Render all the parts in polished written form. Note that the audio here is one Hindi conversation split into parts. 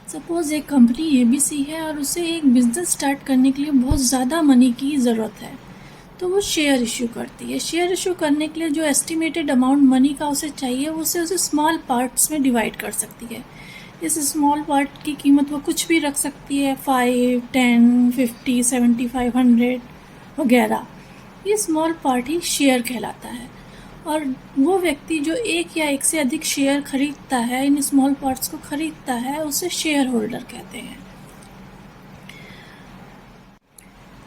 सपोज़ एक कंपनी एबीसी है और उसे एक बिज़नेस स्टार्ट करने के लिए बहुत ज़्यादा मनी की ज़रूरत है, तो वो शेयर इश्यू करती है। शेयर इश्यू करने के लिए जो एस्टिमेटेड अमाउंट मनी का उसे चाहिए, वो उसे स्मॉल पार्ट्स में डिवाइड कर सकती है। इस स्मॉल पार्ट की कीमत वो कुछ भी रख सकती है, 5, 10, 50, 75, 100 वगैरह। ये स्मॉल पार्ट ही शेयर कहलाता है। और वो व्यक्ति जो एक या एक से अधिक शेयर खरीदता है, इन स्मॉल पार्ट्स को खरीदता है, उसे शेयर होल्डर कहते हैं।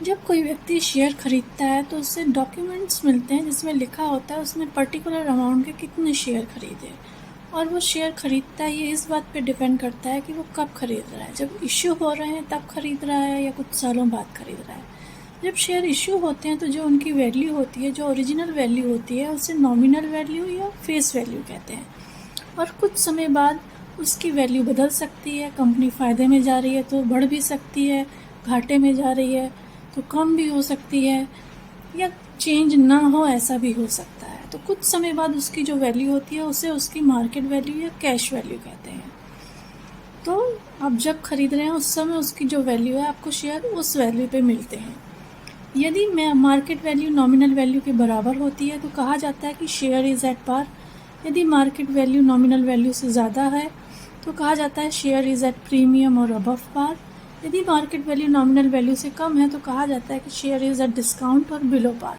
जब कोई व्यक्ति शेयर खरीदता है तो उससे डॉक्यूमेंट्स मिलते हैं जिसमें लिखा होता है उसने पर्टिकुलर अमाउंट के कितने शेयर खरीदे। और वो शेयर खरीदता है, ये इस बात पे डिपेंड करता है कि वो कब खरीद रहा है। जब इश्यू हो रहे हैं तब खरीद रहा है या कुछ सालों बाद खरीद रहा है। जब शेयर इश्यू होते हैं तो जो उनकी वैल्यू होती है, जो ओरिजिनल वैल्यू होती है, उसे नॉमिनल वैल्यू या फेस वैल्यू कहते हैं। और कुछ समय बाद उसकी वैल्यू बदल सकती है। कंपनी फ़ायदे में जा रही है तो बढ़ भी सकती है, घाटे में जा रही है तो कम भी हो सकती है, या चेंज ना हो ऐसा भी हो सकता है। तो कुछ समय बाद उसकी जो वैल्यू होती है उसे उसकी मार्केट वैल्यू या कैश वैल्यू कहते हैं। तो आप जब खरीद रहे हैं उस समय उसकी जो वैल्यू है, आपको शेयर उस वैल्यू पे मिलते हैं। यदि मार्केट वैल्यू नॉमिनल वैल्यू के बराबर होती है तो कहा जाता है कि शेयर इज़ एट पार। यदि मार्केट वैल्यू नॉमिनल वैल्यू से ज़्यादा है तो कहा जाता है शेयर इज़ एट प्रीमियम और अबव पार। यदि मार्केट वैल्यू नॉमिनल वैल्यू से कम है तो कहा जाता है कि शेयर इज़ एट डिस्काउंट और बिलो पार।